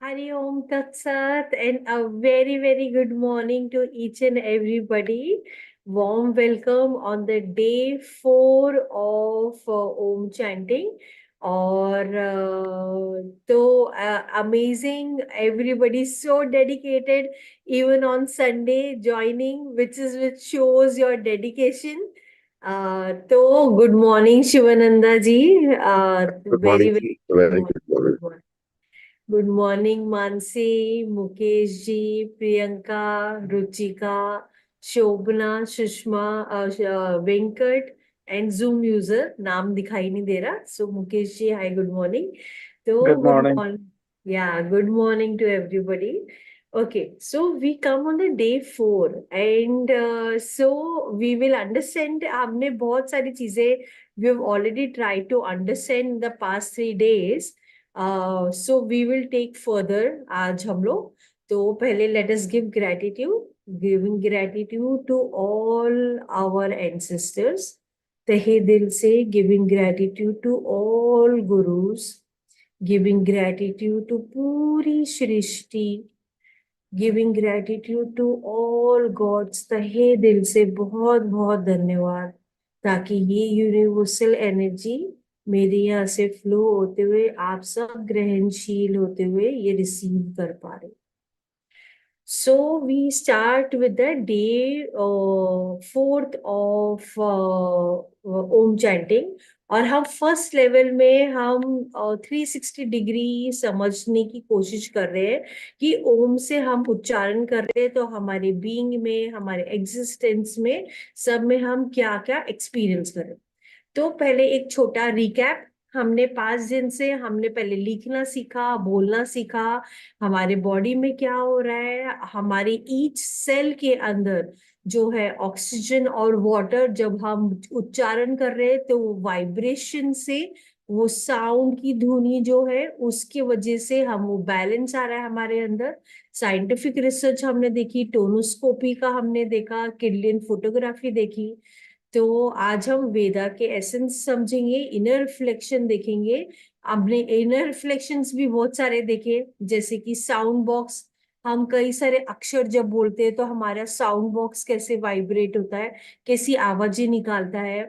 Hari Om Tat Sat, and a very, very good morning to each and everybody. Warm welcome on the day 4 of Om chanting. Amazing, everybody so dedicated, even on Sunday joining, which shows your dedication. Good morning, Shivananda ji. Good morning, Very, very जी. good Very morning. good morning. Good morning. Good morning Mansi, Mukesh ji, Priyanka, Ruchika, Shobhana, Sushma, Venkat and Zoom user नाम दिखाई नहीं दे रहा। So Mukesh ji, hi, good morning. तो Good good morning. Morning, या good morning to everybody. Okay, so we come on the day 4 and so we will understand. हमने बहुत सारी चीजें we have already tried to understand in the past 3 days. So we will take further आज हम लोग। तो पहले let us give gratitude, giving gratitude to all our ancestors। तहे दिल से giving gratitude to all gurus, giving gratitude to पूरी सृष्टि, giving gratitude to all gods. तहे दिल से बहुत बहुत धन्यवाद, ताकि ये यूनिवर्सल एनर्जी मेरे यहाँ से फ्लो होते हुए आप सब ग्रहणशील होते हुए ये रिसीव कर पा रहे। So we start with the day 4th of Om chanting. और हम फर्स्ट लेवल में हम 360 डिग्री समझने की कोशिश कर रहे हैं कि ओम से हम उच्चारण कर रहे हैं तो हमारे बीइंग में, हमारे एग्जिस्टेंस में, सब में हम क्या क्या एक्सपीरियंस करें। तो पहले एक छोटा रिकैप। हमने 5 दिन से हमने पहले लिखना सीखा, बोलना सीखा, हमारे बॉडी में क्या हो रहा है, हमारे ईच सेल के अंदर जो है ऑक्सीजन और वाटर जब हम उच्चारण कर रहे हैं तो वो वाइब्रेशन से, वो साउंड की धुनी जो है उसके वजह से हम वो बैलेंस आ रहा है हमारे अंदर। साइंटिफिक रिसर्च हमने देखी, टोनोस्कोपी का हमने देखा, किडलियन फोटोग्राफी देखी। तो आज हम वेदा के एसेंस समझेंगे, इनर रिफ्लेक्शन देखेंगे। हमने इनर रिफ्लेक्शंस भी बहुत सारे देखे, जैसे कि साउंड बॉक्स। हम कई सारे अक्षर जब बोलते हैं तो हमारा साउंड बॉक्स कैसे वाइब्रेट होता है, कैसी आवाजें निकालता है।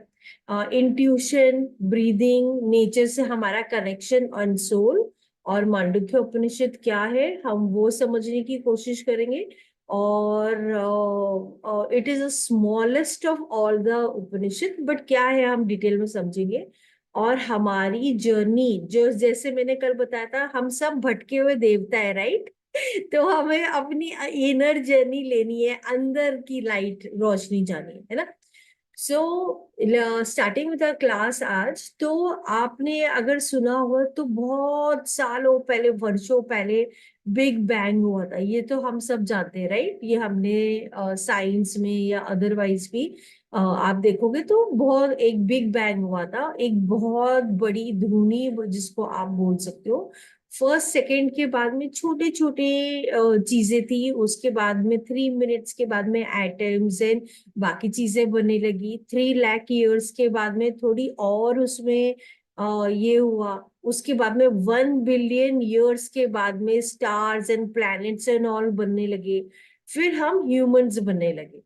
इंट्यूशन, ब्रीदिंग, नेचर से हमारा कनेक्शन ऑन सोल, और मांडुक्य उपनिषद क्या है हम वो समझने की कोशिश करेंगे। और it is a smallest of all the Upanishad, but क्या है हम डिटेल में समझेंगे। और हमारी जर्नी, जो जैसे मैंने कल बताया था, हम सब भटके हुए देवता है, राइट। तो हमें अपनी इनर जर्नी लेनी है, अंदर की लाइट रोशनी जानी है ना। सो स्टार्टिंग विद क्लास आज, तो आपने अगर सुना हुआ तो बहुत सालों पहले, वर्षों पहले बिग बैंग हुआ था। ये तो हम सब जानते हैं, राइट। ये हमने साइंस में या अदरवाइज भी आप देखोगे तो बहुत एक बिग बैंग हुआ था, एक बहुत बड़ी धुनी जिसको आप बोल सकते हो। फर्स्ट सेकेंड के बाद में छोटे छोटे चीजें थी, उसके बाद में 3 मिनट्स के बाद में एटम्स एंड बाकी चीजें बनने लगी। 3 लाख ईयर्स के बाद में थोड़ी और उसमें ये हुआ। उसके बाद में 1 बिलियन ईयर्स के बाद में stars and planets and all बनने लगे। फिर हम ह्यूमंस बनने लगे।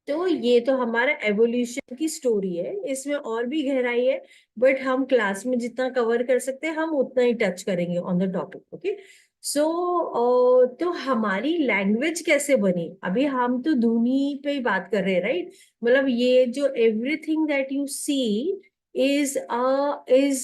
तो ये तो हमारा एवोल्यूशन की स्टोरी है, इसमें और भी गहराई है, बट हम क्लास में जितना कवर कर सकते हैं हम उतना ही टच करेंगे ऑन द टॉपिक। ओके। सो तो हमारी लैंग्वेज कैसे बनी, अभी हम तो धुनी पे ही बात कर रहे हैं, राइट। मतलब ये जो everything that you see is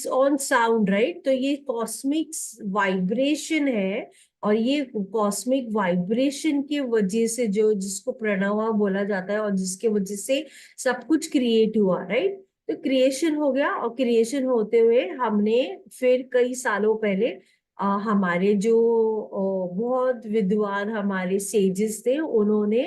on sound, right. तो ये कॉस्मिक वाइब्रेशन है, और ये कॉस्मिक वाइब्रेशन की वजह से जो जिसको प्रणवा बोला जाता है, और जिसके वजह से सब कुछ क्रिएट हुआ, राइट। तो क्रिएशन हो गया, और क्रिएशन होते हुए हमने फिर कई सालों पहले हमारे जो बहुत विद्वान हमारे सेजेस थे, उन्होंने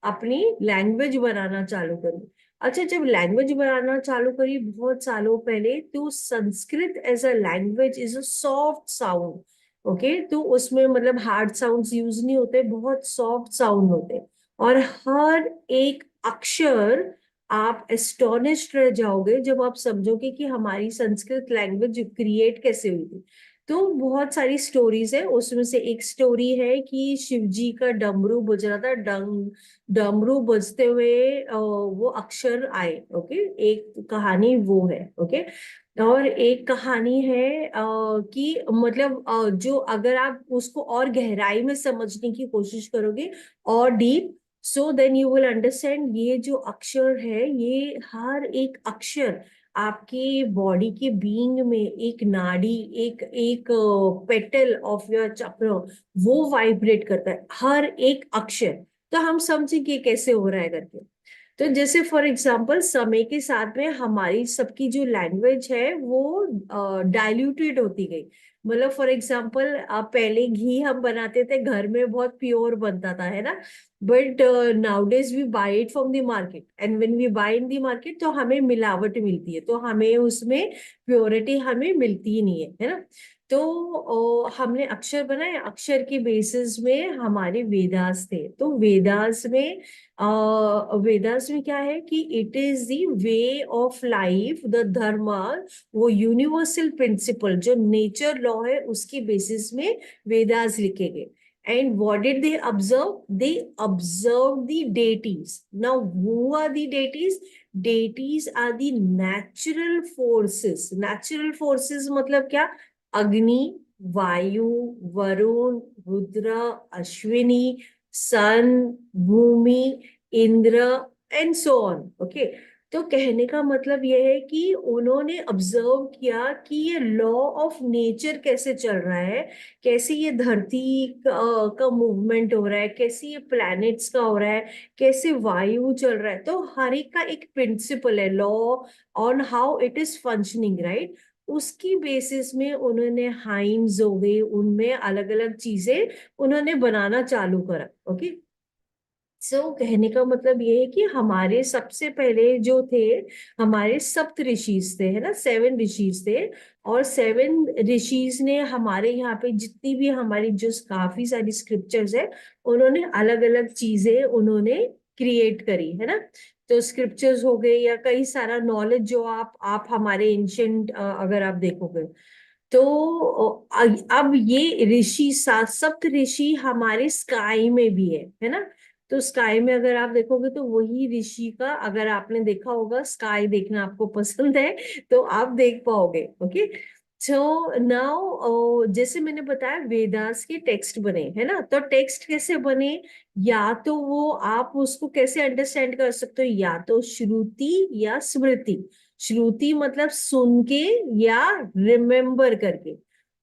अपनी लैंग्वेज बनाना चालू करी। अच्छा, जब लैंग्वेज बनाना चालू करी बहुत सालों पहले, तो Sanskrit as a language is a soft sound. Okay, तो उसमें मतलब हार्ड साउंड्स यूज नहीं होते, बहुत सॉफ्ट साउंड होते। और हर एक अक्षर, आप एस्टोनिश्ड रह जाओगे जब आप समझोगे कि हमारी संस्कृत लैंग्वेज क्रिएट कैसे हुई थी। तो बहुत सारी स्टोरीज है, उसमें से एक स्टोरी है कि शिव जी का डमरू बज रहा था, डमरू बजते हुए वो अक्षर आए। ओके, एक कहानी वो है। ओके, और एक कहानी है कि मतलब जो अगर आप उसको और गहराई में समझने की कोशिश करोगे और deep, so then you will understand ये जो अक्षर है, ये हर एक अक्षर आपकी बॉडी के बीइंग में एक नाड़ी, एक एक पेटल ऑफ योर चक्र वो वाइब्रेट करता है, हर एक अक्षर। तो हम समझेंगे कैसे हो रहा है करके। तो जैसे फॉर एग्जाम्पल समय के साथ में हमारी सबकी जो लैंग्वेज है वो डाइल्यूटेड होती गई। मतलब फॉर एग्जाम्पल पहले घी हम बनाते थे घर में, बहुत प्योर बनता था, है ना। But nowadays we buy it from the market, and when we buy in the market तो हमें मिलावट मिलती है, तो हमें उसमें प्योरिटी हमें मिलती ही नहीं है ना। तो हमने अक्षर बनाए, अक्षर के बेसिस में हमारे वेदास थे। तो वेदास में क्या है कि it is the way of life, the dharma, वो यूनिवर्सल प्रिंसिपल जो नेचर लॉ है उसके बेसिस में वेदास लिखे गए। And what did they observe? They observe the deities. Now who are the deities? Deities are the natural forces. Natural forces मतलब क्या? Agni, Vayu, Varuna, Rudra, Ashwini, sun, Bhumi, Indra, and so on. Okay, तो कहने का मतलब यह है कि उन्होंने ऑब्जर्व किया कि ये लॉ ऑफ नेचर कैसे चल रहा है, कैसे ये धरती का मूवमेंट हो रहा है, कैसे ये प्लैनेट्स का हो रहा है, कैसे वायु चल रहा है। तो हर एक का एक प्रिंसिपल है, law on how it is functioning, right. उसकी बेसिस में उन्होंने हाइम्स हो गए, उनमें अलग अलग चीजें उन्होंने बनाना चालू करा। ओके, कहने का मतलब ये है कि हमारे सबसे पहले जो थे, हमारे सप्त ऋषिज थे, है ना, 7 ऋषिज थे। और 7 ऋषिज ने हमारे यहाँ पे जितनी भी हमारी जो काफी सारी स्क्रिप्चर्स है, उन्होंने अलग अलग चीजें उन्होंने क्रिएट करी, है ना। तो स्क्रिप्चर्स हो गए या कई सारा नॉलेज जो आप हमारे एंशियंट अगर आप देखोगे तो अब ये सप्त ऋषि हमारे स्काई में भी है ना। तो स्काई में अगर आप देखोगे तो वही ऋषि का, अगर आपने देखा होगा, स्काई देखना आपको पसंद है तो आप देख पाओगे। ओके, सो नाउ जैसे मैंने बताया वेदास के टेक्स्ट बने, है ना। तो टेक्स्ट कैसे बने? या तो वो आप उसको कैसे अंडरस्टैंड कर सकते हो, या तो श्रुति या स्मृति। श्रुति मतलब सुन के या रिमेम्बर करके।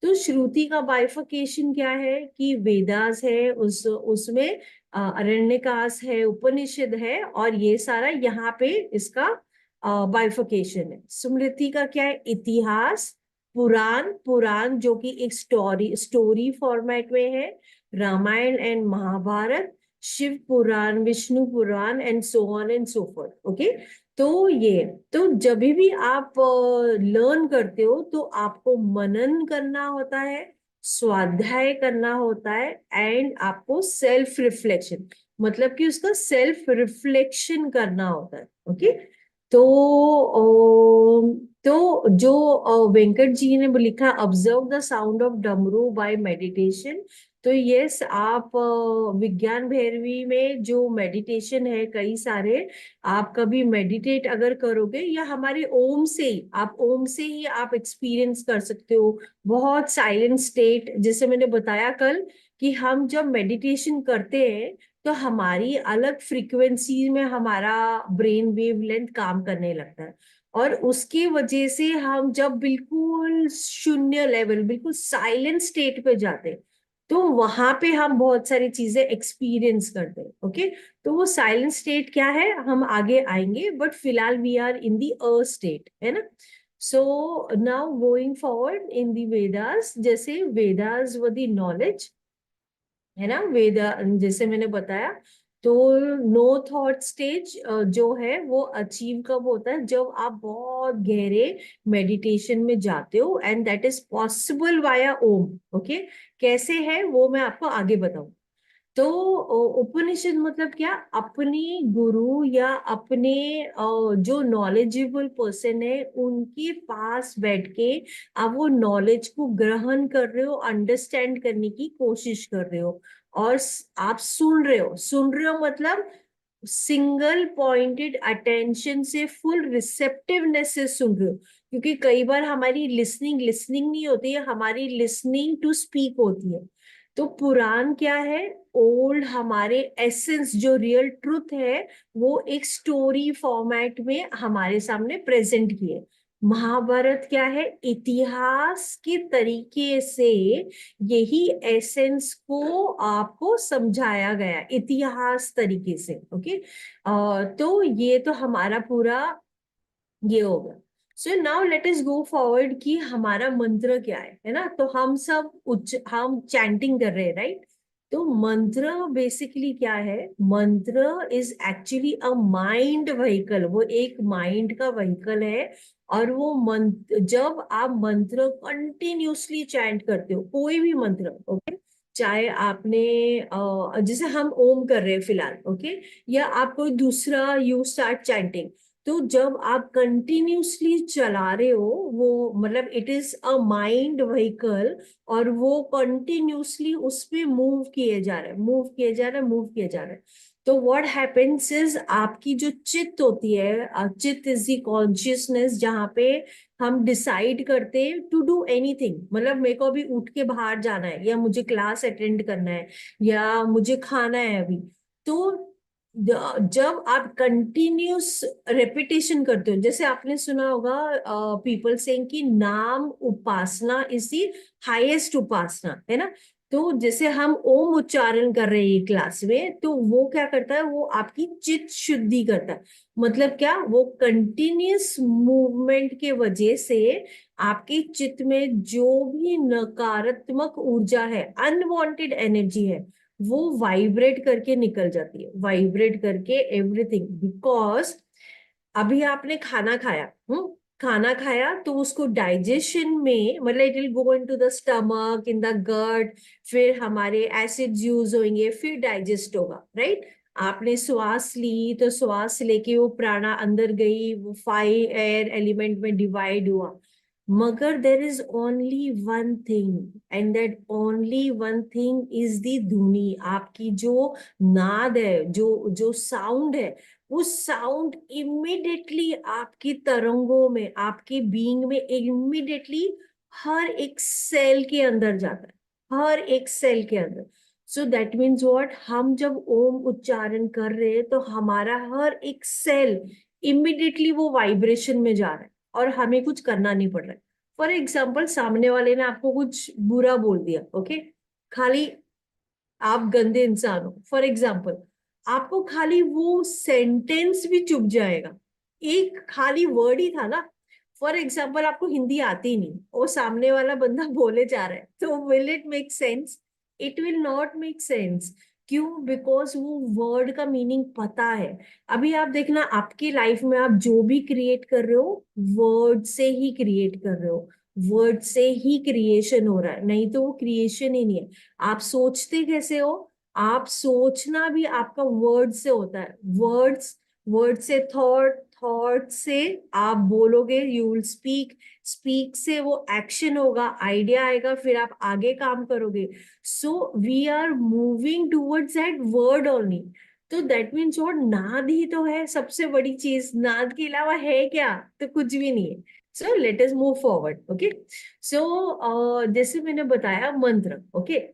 तो श्रुति का बाइफिकेशन क्या है कि वेदास है, उसमें अरण्यकास है, उपनिषद है, और ये सारा यहाँ पे इसका बाइफिकेशन है। स्मृति का क्या है? इतिहास, पुराण। पुराण जो कि एक स्टोरी स्टोरी फॉर्मेट में है, Ramayana and Mahabharata, Shiva Purana, Vishnu Purana, and so on and so forth. Okay, तो ये, तो जब भी आप लर्न करते हो तो आपको मनन करना होता है, स्वाध्याय करना होता है, एंड आपको सेल्फ रिफ्लेक्शन, मतलब कि उसका सेल्फ रिफ्लेक्शन करना होता है। ओके, तो जो वेंकट जी ने लिखा, ऑब्जर्व द साउंड ऑफ डमरू बाय मेडिटेशन। तो यस, आप विज्ञान भैरवी में जो मेडिटेशन है कई सारे, आप कभी मेडिटेट अगर करोगे या हमारे ओम से ही, आप ओम से ही आप एक्सपीरियंस कर सकते हो बहुत साइलेंट स्टेट। जैसे मैंने बताया कल कि हम जब मेडिटेशन करते हैं तो हमारी अलग फ्रीक्वेंसी में हमारा ब्रेन वेव लेंथ काम करने लगता है, और उसकी वजह से हम जब बिल्कुल शून्य लेवल, बिल्कुल साइलेंट स्टेट पे जाते हैं, तो वहां पे हम बहुत सारी चीजें एक्सपीरियंस करते हैं। ओके, तो वो साइलेंट स्टेट क्या है हम आगे आएंगे, बट फिलहाल we are in the earth state, है ना। So now going forward in the Vedas, जैसे वेदास व दी नॉलेज, है ना। वेदा जैसे मैंने बताया, तो नो थॉट स्टेज जो है वो अचीव कब होता है? जब आप बहुत गहरे मेडिटेशन में जाते हो, and that is possible via Om. Okay, कैसे है वो मैं आपको आगे बताऊं। तो उपनिषद मतलब क्या, अपने गुरु या अपने जो नॉलेजेबल पर्सन है उनके पास बैठ के आप वो नॉलेज को ग्रहण कर रहे हो, अंडरस्टैंड करने की कोशिश कर रहे हो, और आप सुन रहे हो मतलब सिंगल पॉइंटेड अटेंशन से, फुल रिसेप्टिवनेस से सुन रहे हो। क्योंकि कई बार हमारी लिसनिंग लिसनिंग नहीं होती है, हमारी लिसनिंग टू स्पीक होती है। तो पुराण क्या है, ओल्ड हमारे एसेंस जो रियल ट्रुथ है वो एक स्टोरी फॉर्मेट में हमारे सामने प्रेजेंट किए। महाभारत क्या है, इतिहास के तरीके से यही एसेंस को आपको समझाया गया इतिहास तरीके से। ओके, तो ये तो हमारा पूरा ये होगा। So now let us go forward कि हमारा मंत्र क्या है ना। तो हम सब उच्च हम चैंटिंग कर रहे हैं, राइट। तो मंत्र बेसिकली क्या है, मंत्र is actually a mind vehicle, वो एक माइंड का व्हीकल है। और वो मंत्र, जब आप मंत्र कंटिन्यूसली चैंट करते हो, कोई भी मंत्र, ओके, चाहे आपने जैसे हम ओम कर रहे हैं फिलहाल, ओके, या आप कोई दूसरा यू स्टार्ट चैंटिंग, तो जब आप कंटिन्यूसली चला रहे हो वो मतलब it is a mind vehicle, और वो कंटिन्यूसली उस पे मूव किए जा रहे हैं, मूव किए जा रहे हैं, मूव किए जा रहे हैं। तो व्हाट हैपेंस इज, आपकी जो चित्त होती है, चित्त इज द कॉन्शियसनेस, जहाँ पे हम डिसाइड करते हैं टू डू एनीथिंग। मतलब मेरे को अभी उठ के बाहर जाना है, या मुझे क्लास अटेंड करना है, या मुझे खाना है अभी। तो जब आप कंटिन्यूस रेपिटेशन करते हो, जैसे आपने सुना होगा पीपल सेइंग कि नाम उपासना इज दी हाईएस्ट उपासना, है ना। तो जैसे हम ओम उच्चारण कर रहे हैं क्लास में, तो वो क्या करता है, वो आपकी चित्त शुद्धि करता है। मतलब क्या, वो कंटिन्यूस मूवमेंट के वजह से आपके चित्त में जो भी नकारात्मक ऊर्जा है, अनवांटेड एनर्जी है, वो वाइब्रेट करके निकल जाती है, वाइब्रेट करके एवरीथिंग। बिकॉज अभी आपने खाना खाया, खाना खाया तो उसको डाइजेशन में मतलब it will go into the stomach, in the gut, फिर हमारे एसिड यूज होंगे, फिर डाइजेस्ट होगा, राइट। आपने श्वास ली तो श्वास लेके वो प्राणा अंदर गई, वो 5 एयर एलिमेंट में डिवाइड हुआ। मगर there is only one thing, and that only one thing is the धुनी। आपकी जो नाद है, जो जो साउंड है, उस साउंड इमिडिएटली आपकी तरंगों में, आपके बीइंग में इमिडिएटली हर एक सेल के अंदर जाता है, हर एक सेल के अंदर। सो दैट मीन्स व्हाट, हम जब ओम उच्चारण कर रहे हैं तो हमारा हर एक सेल इमिडिएटली वो वाइब्रेशन में जा रहा है, और हमें कुछ करना नहीं पड़ रहा है। फॉर एग्जाम्पल, सामने वाले ने आपको कुछ बुरा बोल दिया, ओके, खाली आप गंदे इंसान हो, फॉर एग्जाम्पल, आपको खाली वो सेंटेंस भी चुप जाएगा, एक खाली वर्ड ही था ना। फॉर एग्जाम्पल, आपको हिंदी आती नहीं और सामने वाला बंदा बोले जा रहा है, तो will it make sense? It will not make sense. क्यों? बिकॉज वो वर्ड का मीनिंग पता है। अभी आप देखना, आपकी लाइफ में आप जो भी क्रिएट कर रहे हो, वर्ड से ही क्रिएट कर रहे हो, वर्ड से ही क्रिएशन हो रहा है, नहीं तो वो क्रिएशन ही नहीं है। आप सोचते कैसे हो? आप सोचना भी आपका वर्ड से होता है, वर्ड्स, वर्ड से थॉट, थॉट से आप बोलोगे, यू विल स्पीक, स्पीक से वो एक्शन होगा, आइडिया आएगा, फिर आप आगे काम करोगे। So we are moving towards that word only. तो दैट मीन्स व्हाट, नाद ही तो है सबसे बड़ी चीज, नाद के अलावा है क्या? तो कुछ भी नहीं है। So let us move forward, okay. So जैसे मैंने बताया मंत्र, ओके।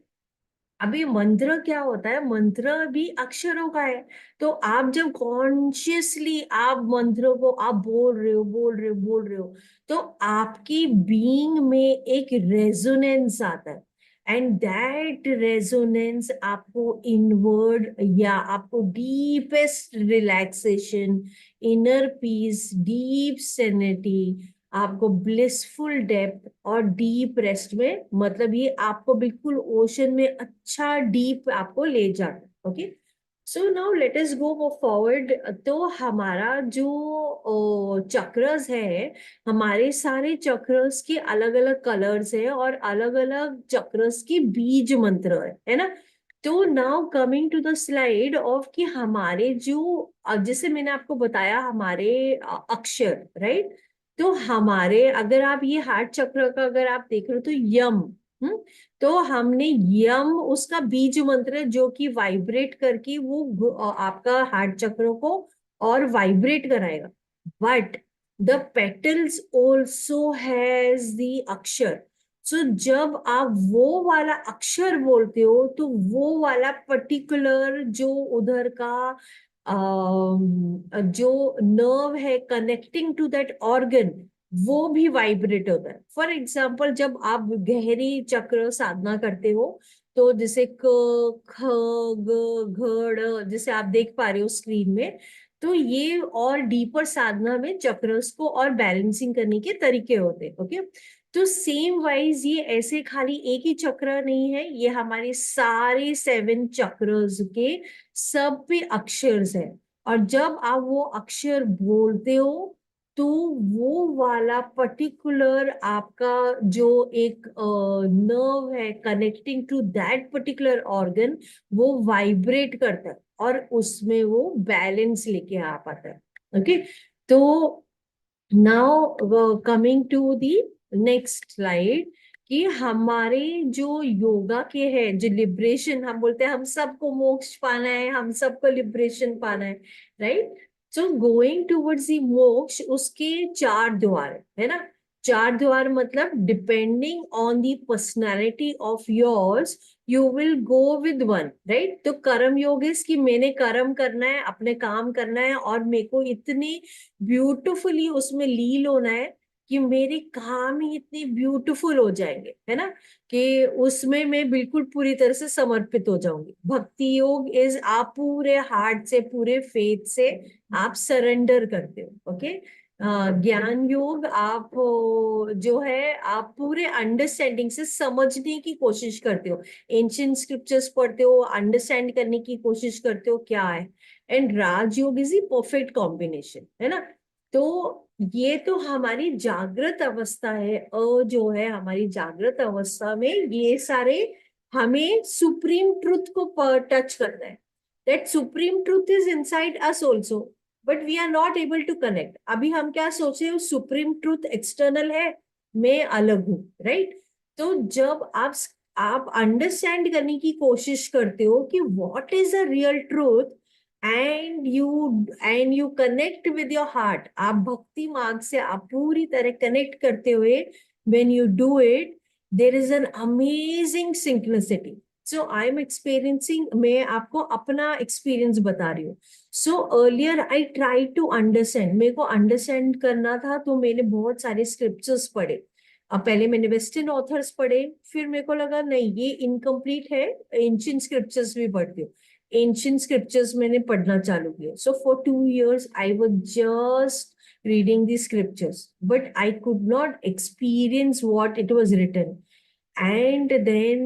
अभी मंत्र क्या होता है, मंत्र भी अक्षरों का है। तो आप जब कॉन्शियसली आप मंत्रों को आप बोल रहे हो, बोल रहे हो, बोल रहे हो, तो आपकी बीइंग में एक रेजोनेंस आता है, एंड दैट रेजोनेंस आपको इनवर्ड या आपको deepest relaxation, inner peace, deep serenity, आपको ब्लिसफुल डेप्थ और डीप रेस्ट में, मतलब ये आपको बिल्कुल ओशन में अच्छा डीप आपको ले जाता है। Okay, so now let us go forward. तो हमारा जो चक्रस है, हमारे सारे चक्रस के अलग अलग कलर्स है, और अलग अलग चक्रस की बीज मंत्र है ना। तो now coming to the slide of कि हमारे जो जैसे मैंने आपको बताया हमारे अक्षर, राइट। तो हमारे अगर आप ये हार्ट चक्र का अगर आप देख रहे हो तो यम, हम्म, तो हमने यम उसका बीज मंत्र है जो कि वाइब्रेट करके वो आपका हार्ट चक्र को और वाइब्रेट कराएगा। But the petals also has the अक्षर। सो जब आप वो वाला अक्षर बोलते हो तो वो वाला पर्टिकुलर जो उधर का जो नर्व है कनेक्टिंग टू दैट ऑर्गन वो भी वाइब्रेट होता है। फॉर एग्जाम्पल जब आप गहरी चक्र साधना करते हो तो जैसे क ख ग घ जैसे आप देख पा रहे हो स्क्रीन में, तो ये और डीपर साधना में चक्रस को और बैलेंसिंग करने के तरीके होते हैं। ओके, तो सेम वाइज ये ऐसे खाली एक ही चक्र नहीं है, ये हमारे सारे 7 चक्रस के सब पे अक्षर्स है। और जब आप वो अक्षर बोलते हो तो वो वाला पर्टिकुलर आपका जो एक नर्व है connecting to that particular organ वो वाइब्रेट करता है और उसमें वो बैलेंस लेके आ पाता है। ओके, तो now coming to the next slide कि हमारे जो योगा के हैं जो लिबरेशन हम बोलते हैं हम सबको मोक्ष पाना है, हम सबको लिबरेशन पाना है, right. So going towards the मोक्ष उसके 4 द्वार है ना। 4 द्वार मतलब depending on the personality of yours you will go with one, right. तो कर्म योग इज कि मैंने कर्म करना है, अपने काम करना है और मेरे को इतनी ब्यूटिफुली उसमें लील होना है कि मेरे काम ही इतने ब्यूटीफुल हो जाएंगे, है ना, कि उसमें मैं बिल्कुल पूरी तरह से समर्पित हो जाऊंगी। भक्ति योग इज आप पूरे हार्ट से पूरे फेथ से आप सरेंडर करते हो। ओके, ज्ञान योग आप जो है आप पूरे अंडरस्टैंडिंग से समझने की कोशिश करते हो, एंशिएंट स्क्रिप्चर्स पढ़ते हो, अंडरस्टैंड करने की कोशिश करते हो क्या है। And Rajyoga is the perfect combination, है ना। तो ये तो हमारी जागृत अवस्था है। जो है हमारी जागृत अवस्था में ये सारे हमें सुप्रीम ट्रुथ को टच करना है। That supreme truth is inside us also, but we are not able to connect. अभी हम क्या सोचे हो, सुप्रीम ट्रुथ एक्सटर्नल है, मैं अलग हूं, राइट। तो जब आप अंडरस्टैंड करने की कोशिश करते हो कि what is a real truth and you connect with your heart, आप भक्ति मार्ग से आप पूरी तरह कनेक्ट करते हुए when you do it there is an amazing synchronicity. So I am experiencing, मैं आपको अपना एक्सपीरियंस बता रही हूँ। So earlier I try to understand, मेरे को अंडरस्टैंड करना था तो मैंने बहुत सारे स्क्रिप्चर्स पढ़े। अब पहले मैंने वेस्टर्न ऑथर्स पढ़े, फिर मेरे को लगा नहीं ये इनकम्प्लीट है, एंशिएंट स्क्रिप्चर्स भी पढ़ती हूँ। एंशिएंट स्क्रिप्चर्स मैंने पढ़ना चालू किया। So for 2 years I was just reading the scriptures but I could not experience what it was written. And then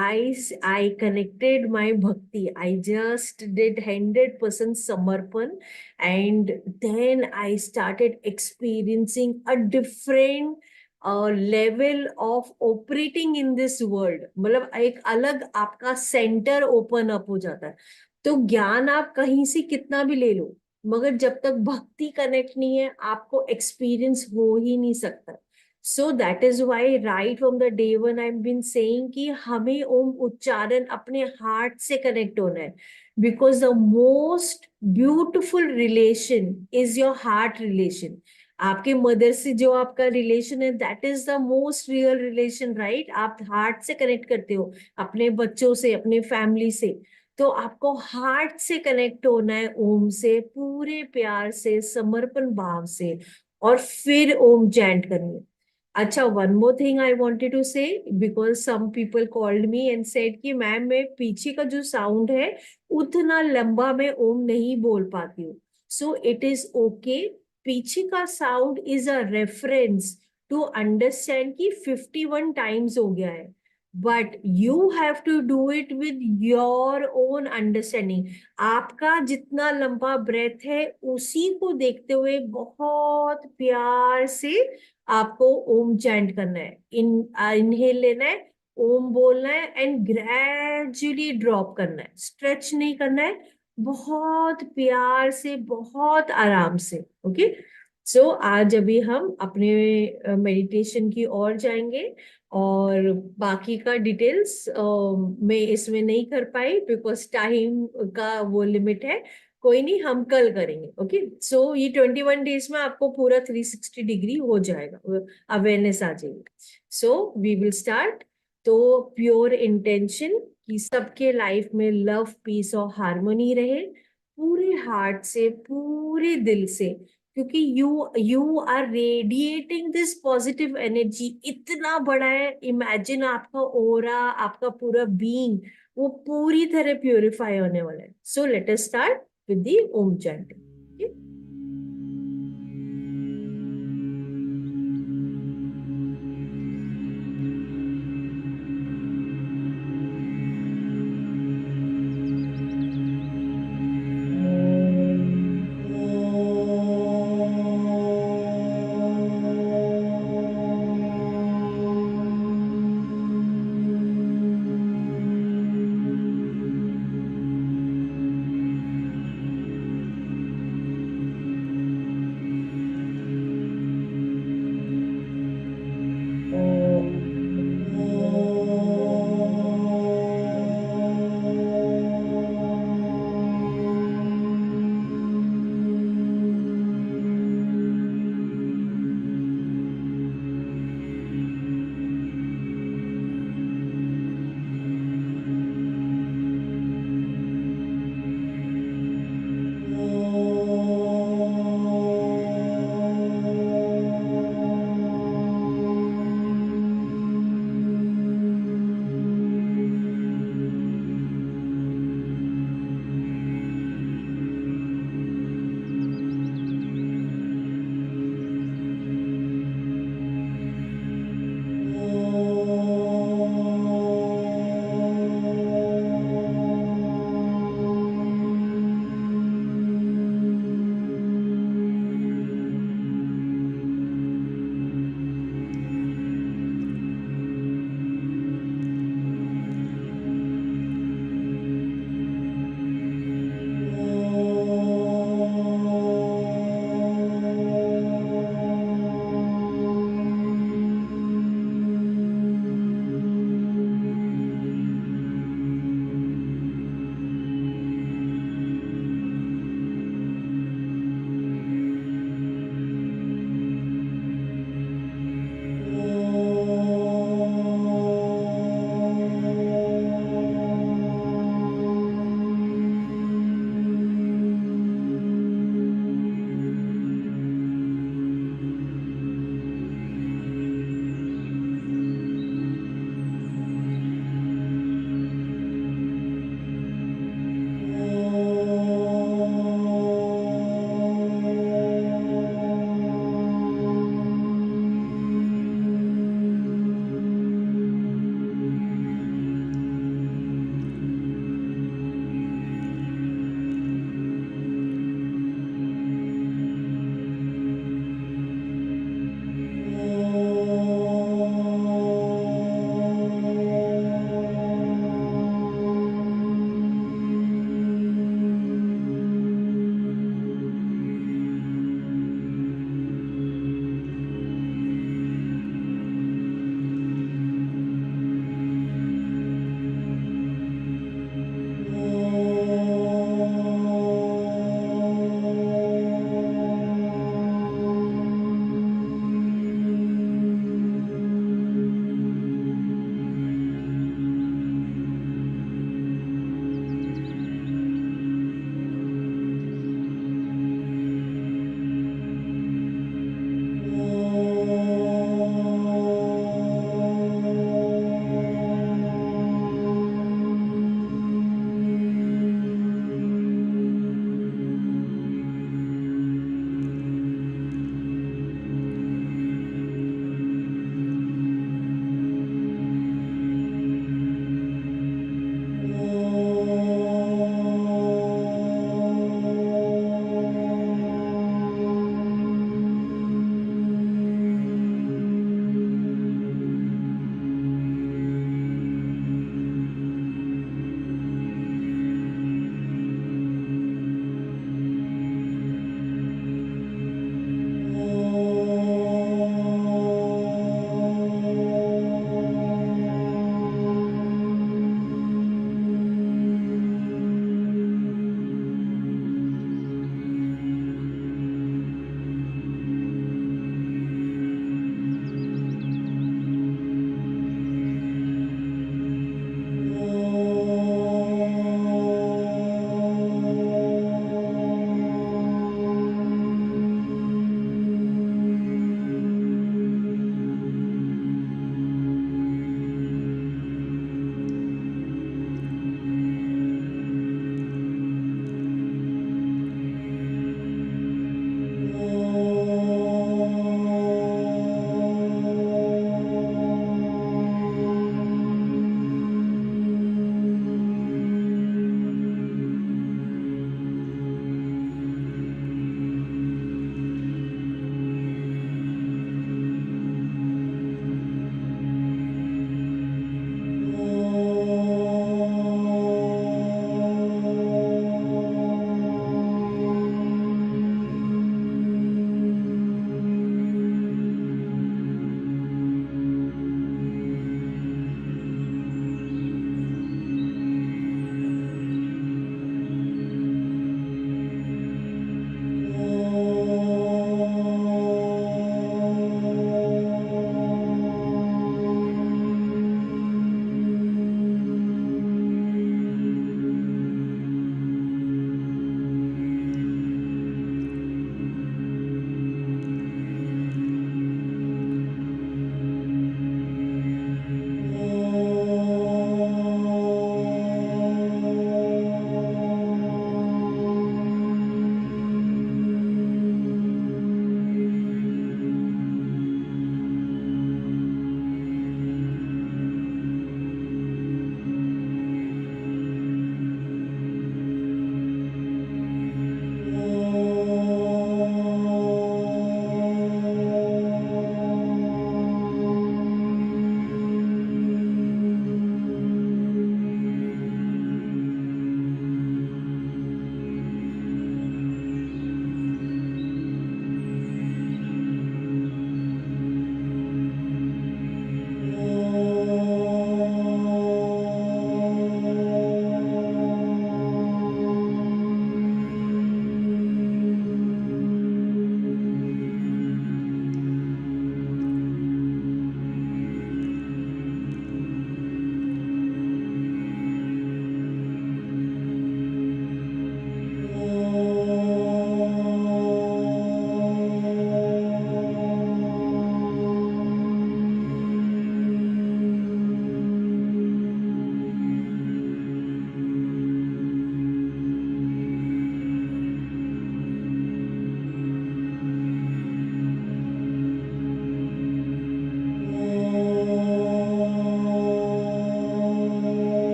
I connected my bhakti. I just did 100% samarpan, and then I started experiencing a different level of operating in this world. मतलब एक अलग आपका centre open up हो जाता है। तो ज्ञान आप कहीं से कितना भी ले लो, मगर जब तक भक्ति कनेक्ट नहीं है आपको एक्सपीरियंस हो ही नहीं सकता। So that is why right from the day one I been saying कि हमें ओम उच्चारण अपने हार्ट से कनेक्ट होना है। Because the most beautiful relation is your heart relation. आपके मदर से जो आपका रिलेशन है that is the most real relation, right. आप हार्ट से कनेक्ट करते हो अपने बच्चों से, अपने फैमिली से। तो आपको हार्ट से कनेक्ट होना है ओम से, पूरे प्यार से, समर्पण भाव से, और फिर ओम चैंट करनी है। अच्छा, one more thing I wanted to say, because some people called me and said कि मैम मैं पीछे का जो साउंड है उतना लंबा मैं ओम नहीं बोल पाती हूँ। सो इट इज ओके, पीछे का sound is a reference to understand कि 51 टाइम्स हो गया है, but you have to do it with your own understanding. आपका जितना लंबा ब्रेथ है उसी को देखते हुए बहुत प्यार से आपको ओम चैंट करना है। इनहेल लेना है, ओम बोलना है एंड ग्रेजुअली ड्रॉप करना है, स्ट्रेच नहीं करना है, बहुत प्यार से, बहुत आराम से। ओके, सो आज अभी हम अपने मेडिटेशन की ओर जाएंगे, और बाकी का डिटेल्स मैं इसमें नहीं कर पाई बिकॉज टाइम का वो लिमिट है। कोई नहीं, हम कल करेंगे। ओके, सो ये 21 डेज में आपको पूरा 360 डिग्री हो जाएगा, अवेयरनेस आ जाएगी। So we will start. तो प्योर इंटेंशन कि सबके लाइफ में लव, पीस और हार्मनी रहे, पूरे हार्ट से, पूरे दिल से, क्योंकि you are radiating this positive energy. इतना बड़ा है, इमेजिन आपका ओरा, आपका पूरा बीइंग वो पूरी तरह प्यूरिफाई होने वाला है। So let us start with the Om chanting.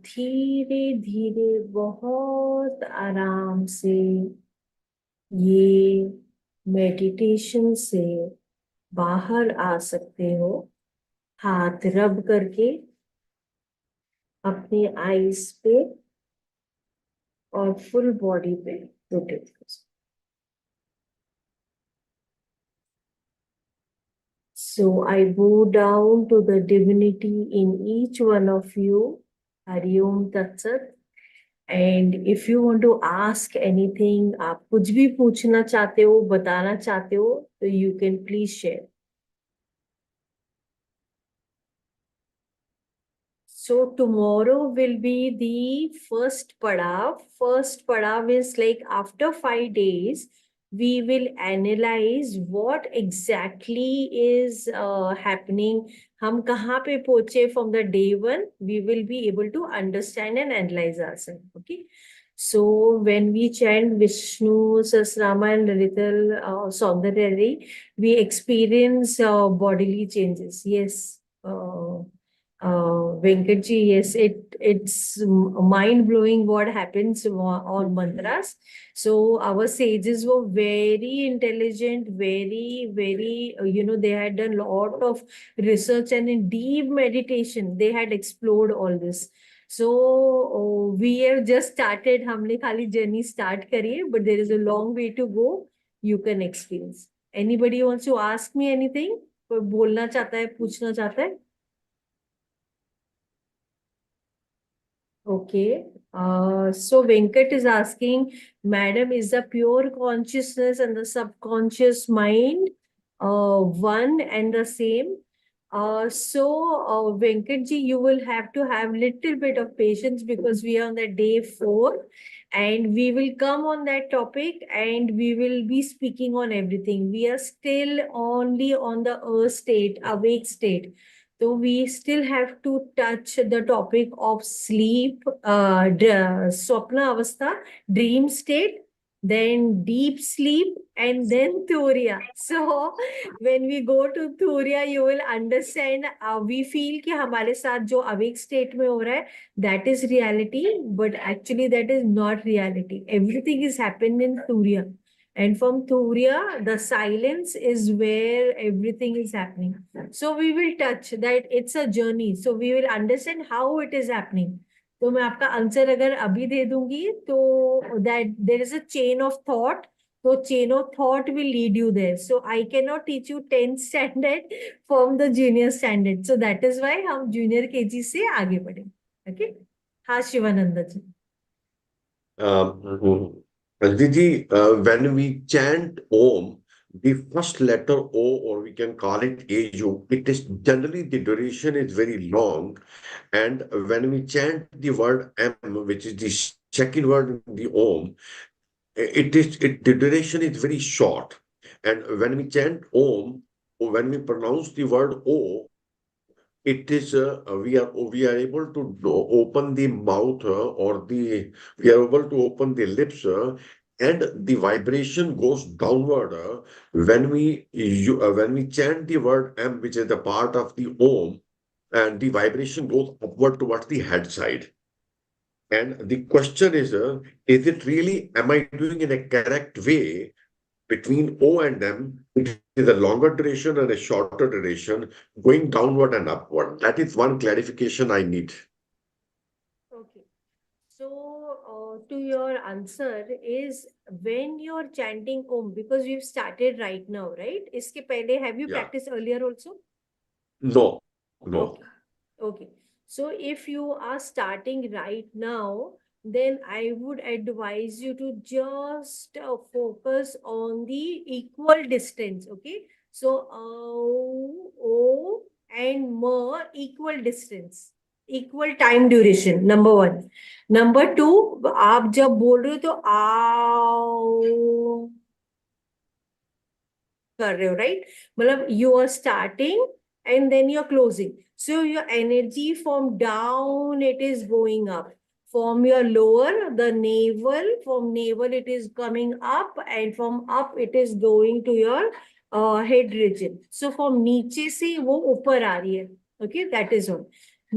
धीरे धीरे बहुत आराम से ये मेडिटेशन से बाहर आ सकते हो, हाथ रब करके अपने आईज पे और फुल बॉडी पे रोटेट कर सकते। So I bow down to the divinity in each one of you. Hari Om Tat Sat. And if you want to ask anything, आप कुछ भी पूछना चाहते हो, बताना चाहते हो, तो you can please share. So tomorrow will be the first padav. First padav is like after 5 days, we will analyze what exactly is happening. हम कहाँ पे पहुंचे from the day one. We will be able to understand and analyze ourselves. Okay. So when we chant Vishnu, Sahasrama and Lalital Saundaryari, we experience bodily changes. Yes. Venkatji, yes, it's mind blowing what happens on mantras. So our sages were very intelligent, very, they had done a lot of research, and in deep meditation, they had explored all this. So we have just started. हमने खाली journey start करी है, but there is a long way to go. You can experience. Anybody wants to ask me anything? कोई बोलना चाहता है, पूछना चाहता है? Okay. So Venkat is asking, Madam, is the pure consciousness and the subconscious mind one and the same? Venkatji, you will have to have little bit of patience because we are on the day 4 and we will come on that topic and we will be speaking on everything. We are still only on the earth state, awake state. So we still have to touch the topic of sleep, swapna avastha, dream state, then deep sleep, and then Turiya. So when we go to Turiya, you will understand. We feel कि हमारे साथ जो awake state में हो रहा है, that is reality, but actually that is not reality. Everything is happening in Turiya. And from Turiya, the silence is where everything is happening. So we will touch that it's a journey. So we will understand how it is happening. तो मैं आपका answer अगर अभी दे दूंगी तो that there is a chain of thought. So chain of thought will lead you there. So I cannot teach you 10th standard from the junior standard. So that is why हम junior KG से आगे बढ़े. Okay? हाँ शिवानंद जी. Didi, when we chant Om, the first letter O, or we can call it Aju, it is generally the duration is very long. And when we chant the word M, which is the second word in the Om, the duration is very short. And when we chant Om, or when we pronounce the word O, it is we are able to open the mouth or the we are able to open the lips and the vibration goes downward when we chant the word M, which is the part of the Om, and the vibration goes upward towards the head side. And the question is it really, am I doing in a correct way? Between O and M, it is a longer duration and a shorter duration, going downward and upward. That is one clarification I need. Okay. So, to your answer is when you're chanting Om, because we've started right now, right? इसके पहले, have you Yeah. practiced earlier also? No, no. Okay. Okay. So if you are starting right now, then I would advise you to just focus on the equal distance. Okay. So O and Ma equal distance, equal time duration. Number one. Number two, आप जब बोल रहे हो तो आओ कर रहे हो, right? मतलब you are starting and then you're closing. So your energy from down, it is going up. From your lower, the navel, from navel it is coming up, and from up it is going to your head region. So from नीचे से वो ऊपर आ रही है. Okay, that is all.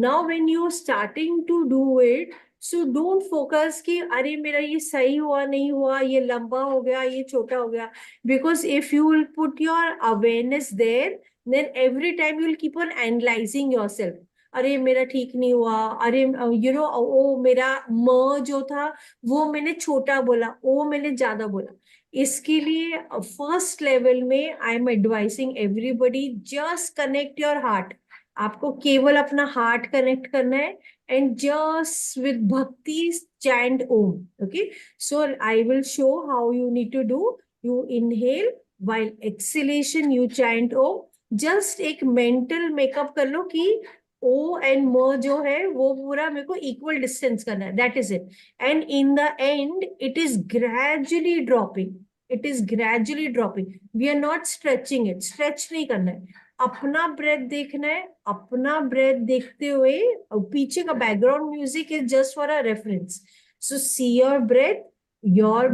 Now when you are starting to do it, so don't focus कि अरे मेरा ये सही हुआ नहीं हुआ, ये लंबा हो गया, ये छोटा हो गया. Because if you will put your awareness there, then every time you will keep on analyzing yourself. अरे मेरा ठीक नहीं हुआ, अरे ओ मेरा म जो था वो मैंने छोटा बोला, ओ मैंने ज्यादा बोला. इसके लिए फर्स्ट लेवल में I am advising everybody, just connect your heart. आपको केवल अपना हार्ट कनेक्ट करना है and just with bhakti chant Om. Okay, so I will show how you need to do. You inhale, while exhalation you chant om. Just एक mental makeup कर लो कि ओ and म जो है वो पूरा मेरे को इक्वल डिस्टेंस करना है. That is it. And in the end it is gradually dropping. It is gradually dropping. We are not stretching it. Stretch नहीं करना है. अपना ब्रेथ देखना है. अपना ब्रेथ देखते हुए पीछे का background music is just for a reference. So see your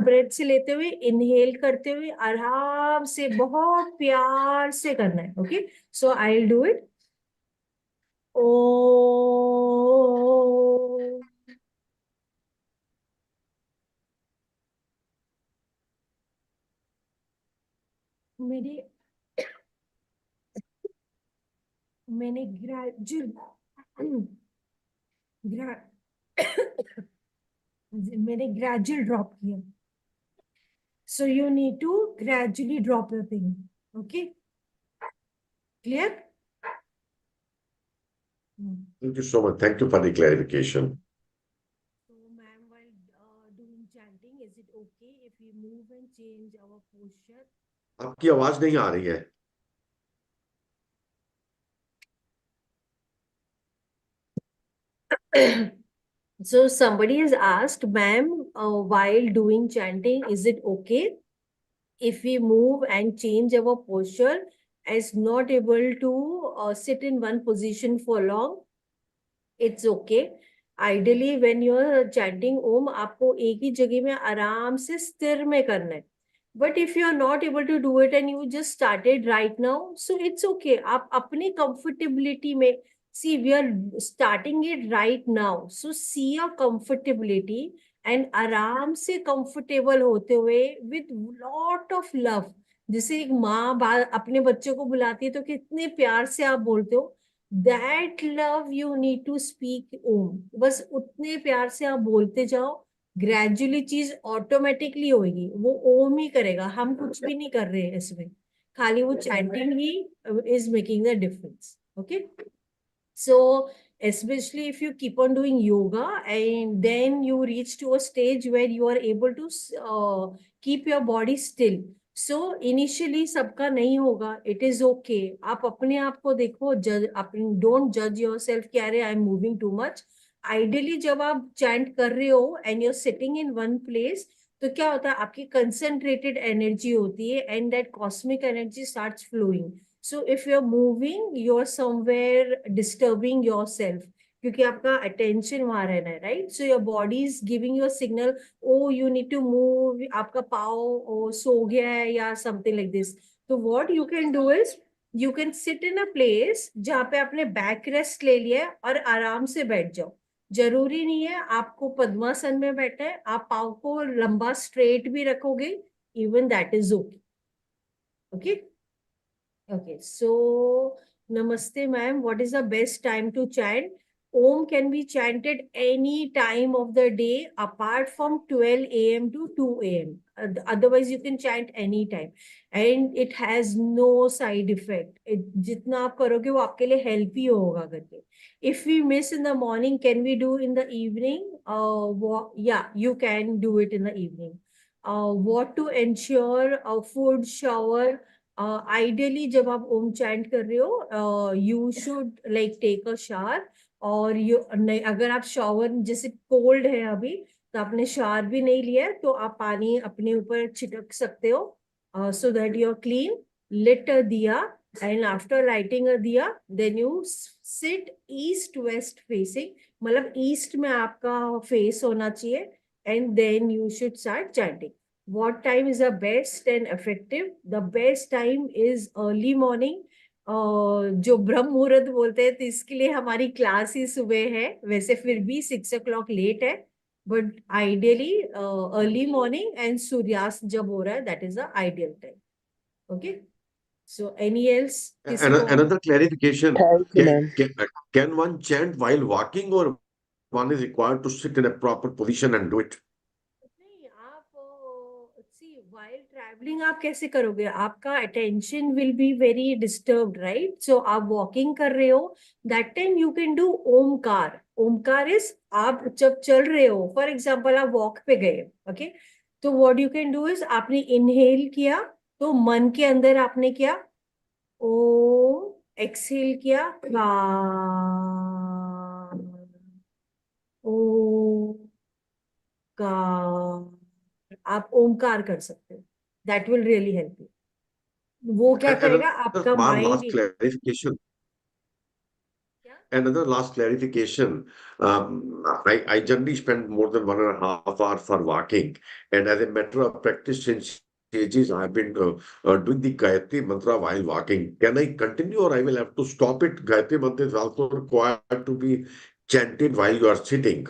breath से लेते हुए इनहेल करते हुए आराम से बहुत प्यार से करना है. Okay, so I will do it. ओ मेरे मैंने ग्रा मैंने ग्रेजुअल ड्रॉप किया. So you need to gradually drop your thing. Okay, clear? Thank you so much. Thank you for the clarification. So, ma'am, while doing chanting, is it okay if we move and change our posture? आपकी आवाज नहीं आ रही है. So somebody has asked, ma'am, while doing chanting, is it okay if we move and change our posture as not able to sit in one position for long? It's okay. Ideally, when you're chanting Om, आपको एक ही जगह में आराम से स्थिर में करना है. But if you are not able to do it and you just started right now, so it's okay. आप अपनी comfortability में, see, we are starting it right now. So see your comfortability and आराम से comfortable होते हुए with lot of love. जैसे एक माँ अपने बच्चे को बुलाती है तो कितने प्यार से आप बोलते हो, that love you need to speak Om. बस उतने प्यार से आप बोलते जाओ. ग्रेजुअली चीज ऑटोमेटिकली होगी. वो ओम ही करेगा. हम कुछ भी नहीं कर रहे हैं इसमें. खाली वो chanting he is making the difference. Okay, so especially if you keep on doing yoga and then you reach to a stage where you are able to keep your body still. So initially सबका नहीं होगा. It is okay. आप अपने आप को देखो. Don't judge yourself कि अरे I am moving too much. Ideally जब आप chant कर रहे हो and you're sitting in one place, तो क्या होता है, आपकी concentrated energy होती है and that cosmic energy starts flowing. So if you're moving, you're somewhere disturbing yourself. क्योंकि आपका attention वहां रहना है, right? So your body is giving you a signal, oh you need to move. आपका पाँव सो गया है या something like this. So what you can do is you can sit in a place जहाँ पे आपने back rest ले लिया है और आराम से बैठ जाओ. जरूरी नहीं है आपको पद्मासन में बैठना है. आप पाँव को लंबा straight भी रखोगे, even that is okay. Okay. Okay, so Namaste, ma'am. What is the best time to chant? Om can be chanted any time of the day apart from 12 a.m. to 2 a.m. Otherwise, you can chant any time. And it has no side effect. जितना आप करोगे वो आपके लिए help ही होगा करके. If we miss in the morning, can we do in the evening? Yeah, you can do it in the evening. What to ensure? Food, shower. Ideally जब आप ओम चैंट कर रहे हो, you should like take a shower. और अगर आप shower जैसे cold है अभी तो आपने शावर भी नहीं लिया है तो आप पानी अपने ऊपर छिटक सकते हो. So that you are clean. Lit a diya and after lighting a diya then you sit east west facing. मतलब ईस्ट में आपका फेस होना चाहिए and then you should start chanting. What time is the best and effective? The best time is early morning जो ब्रह्म मुहूर्त बोलते हैं, तो इसके लिए हमारी क्लास ही सुबह है। वैसे फिर भी 6 o'clock लेट है, but ideally early morning and सूर्यास्त जब हो रहा है, that is the ideal time. Okay, so any else, किसी को Another clarification, Thank you, can, ma'am. can, can one chant while walking or one is required to sit in a proper position and do it? नहीं, आप सी while travelling आप कैसे करोगे? आपका attention will be very disturbed, right? So आप walking कर रहे हो, that time you can do Omkar. Omkar is, आप जब चल रहे हो, फॉर एग्जाम्पल आप वॉक पे गए, ओके, तो what you can do is, आपने इनहेल किया तो मन के अंदर आपने किया ओम, एक्सहेल किया का, ओम का, आप ओमकार कर सकते हो, that will really help you. वो क्या करेगा, Another आपका one माइंड। last clarification. क्या? Another last clarification. I generally spend more than 1.5 hours for walking, and as a matter of practice, since ages, I've been doing the Gayatri Mantra while walking. Can I continue, or I will have to stop it? Gayatri Mantra is also required to be chanted while you are sitting.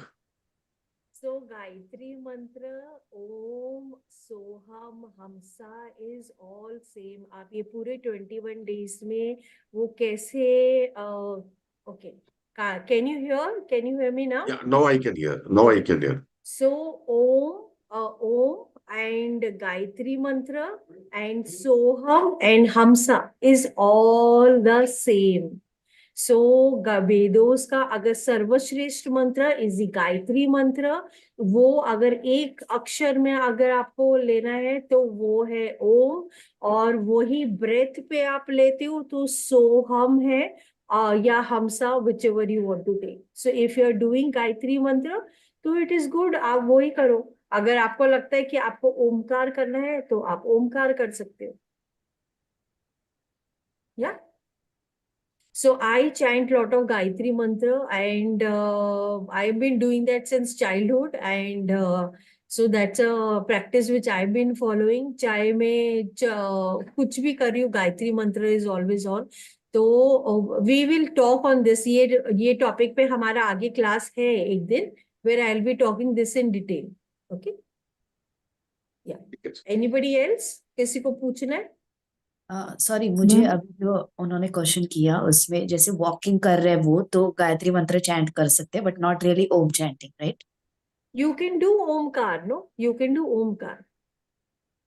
सो गायत्री मंत्र, ओम, सोहम, हमसा is all same. आप ये पूरे 21 days में वो कैसे, okay, can you hear me now? Yeah, now I can hear. Now I Okay. can hear. So Om and Gayatri Mantra and Soham and Hamsa is all the same. So वेदोस का अगर सर्वश्रेष्ठ मंत्र is Gayatri मंत्र, वो अगर एक अक्षर में अगर आपको लेना है तो वो है ओम, और वही ब्रेथ पे आप लेते हो तो सोहम है, या Hamsa, whichever you want to take. So if you are doing Gayatri mantra तो इट इज गुड, आप वो ही करो। अगर आपको लगता है कि आपको ओमकार करना है तो आप ओमकार कर सकते हो, या। So I chant lot of Gayatri mantra, and I've been doing that since childhood, and so that's a practice which I've been following. चाहे मैं कुछ भी कर रही हूँ, गायत्री मंत्र is always on. तो we will talk on this, ये टॉपिक पे हमारा आगे क्लास है एक दिन, where I'll be talking this in detail. Okay? Yeah. Yes. Anybody else? किसी को पूछना है? सॉरी, मुझे अभी जो उन्होंने क्वेश्चन किया उसमें जैसे वॉकिंग कर रहे हैं वो तो गायत्री मंत्र चैंट कर सकते हैं but not really Om chanting, right? You can do omkar, no? You can do omkar.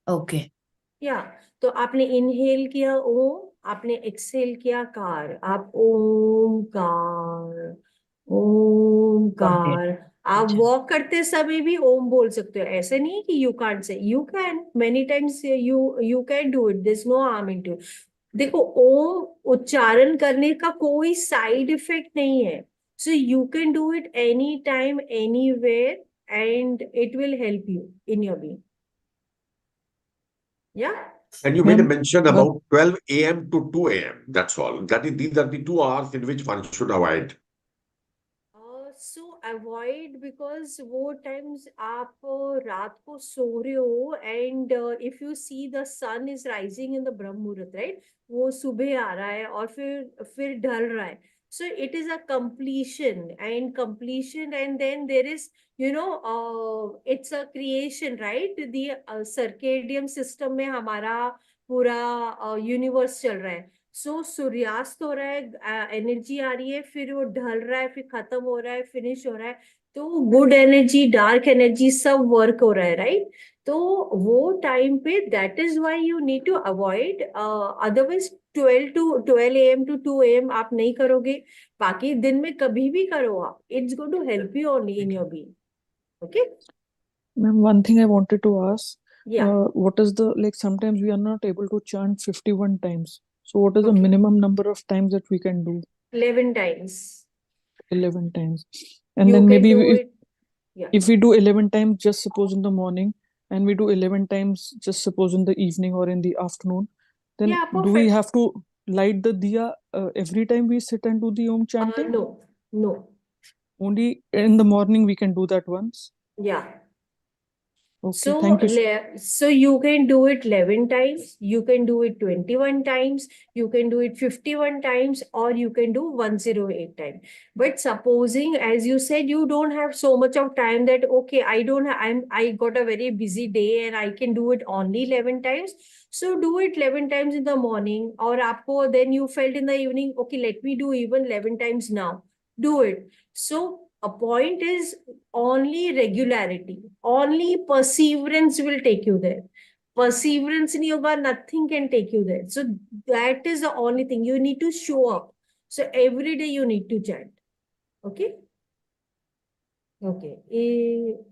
Okay, yeah, तो आपने इनहेल किया ओम, आपने एक्सहेल किया कार, आप ओमकार, गॉट इट। ओमकार। आप अच्छा, वॉक करते समय भी ओम बोल सकते हो, ऐसे नहीं कि you can't say, you can many times, you can do it, this no harm in too. देखो, ओम उच्चारण करने का कोई साइड इफेक्ट नहीं है, so you can do it any time anywhere, and it will help you in your being, या। And you made a Ma'am, mention about 12 a.m. to 2 a.m. That's all. These are the 2 hours in which one should avoid. So avoid, because वो times आप रात को सो रहे हो, and if you see the sun is rising in the Brahma Muhurta, right, वो सुबह आ रहा है और फिर ढल रहा है, so it is a completion and then there is, it's a creation, right? the circadian system में हमारा पूरा यूनिवर्स चल रहा है। सो सूर्यास्त हो रहा है, एनर्जी आ रही है, फिर वो ढल रहा है, फिर खत्म हो रहा है, फिनिश हो रहा है, तो गुड एनर्जी, डार्क एनर्जी सब वर्क हो रहा है, राइट? तो वो टाइम पे, that is why you need to avoid. Otherwise 12 AM to 2 AM आप नहीं करोगे, बाकी दिन में कभी भी करो आप, it's going to help you only in your being. Okay, ma'am, one thing I wanted to ask, या, what is the, like, sometimes we are not able to chant 51 times. So what is the Okay. minimum number of times that we can do? 11 times 11 times. And you then can maybe do if, it. Yeah. if we do 11 times, just suppose in the morning, and we do 11 times, just suppose in the evening or in the afternoon, then Yeah, do we perfect. have to light the diya every time we sit and do the Om chanting? No. Only in the morning we can do that once? Yeah. Okay, So, thank you. so you can do it 11 times, you can do it 21 times, you can do it 51 times, or you can do 108 times. But supposing, as you said, you don't have so much of time that, okay, I got a very busy day and I can do it only 11 times. So do it 11 times in the morning, or आपको, then you felt in the evening, okay, let me do even 11 times now. Do it. So a point is only regularity, only perseverance will take you there. Perseverance nahi hoga, nothing can take you there. So that is the only thing. You need to show up. So every day you need to chant. Okay? Okay.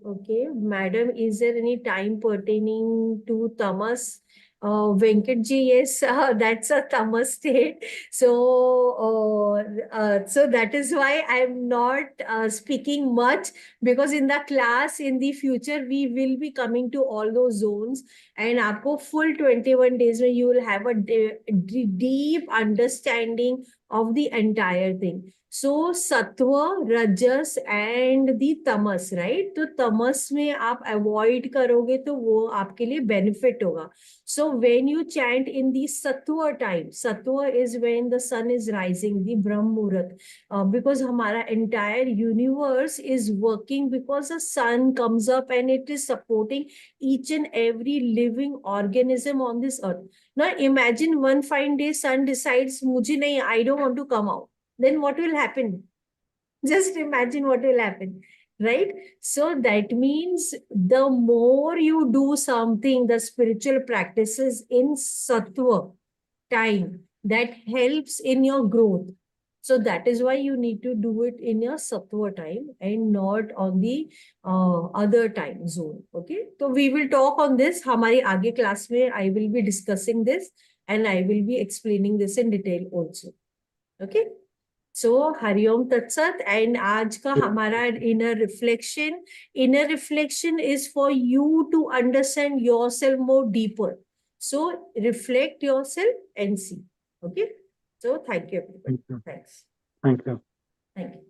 Okay. Madam, is there any time pertaining to tamas? Venkatji, yes, that's a tamas state. So that is why I'm not speaking much, because in the class in the future we will be coming to all those zones, and आपको full 21 days where you will have a deep understanding of the entire thing. So sattva, rajas and the tamas, right? तो tamas में आप avoid करोगे तो वो आपके लिए benefit होगा. So when you chant in the sattva time, sattva is when the sun is rising, the Brahm Muhurat, because हमारा entire universe is working because the sun comes up and it is supporting each and every living organism on this earth. Now imagine one fine day sun decides, मुझे नहीं, I don't want to come out. Then what will happen? Just imagine what will happen, right? So that means the more you do something, the spiritual practices in sattva time, that helps in your growth. So that is why you need to do it in your sattva time and not on the other time zone. Okay. So we will talk on this. Hamari aage class mein I will be discussing this and I will be explaining this in detail also. Okay. So Hariom Tat Sat, and आज का हमारा inner reflection is for you to understand yourself more deeper. So reflect yourself and see. Okay. So thank you everybody. Thank you. Thanks. Thank you. Thank you.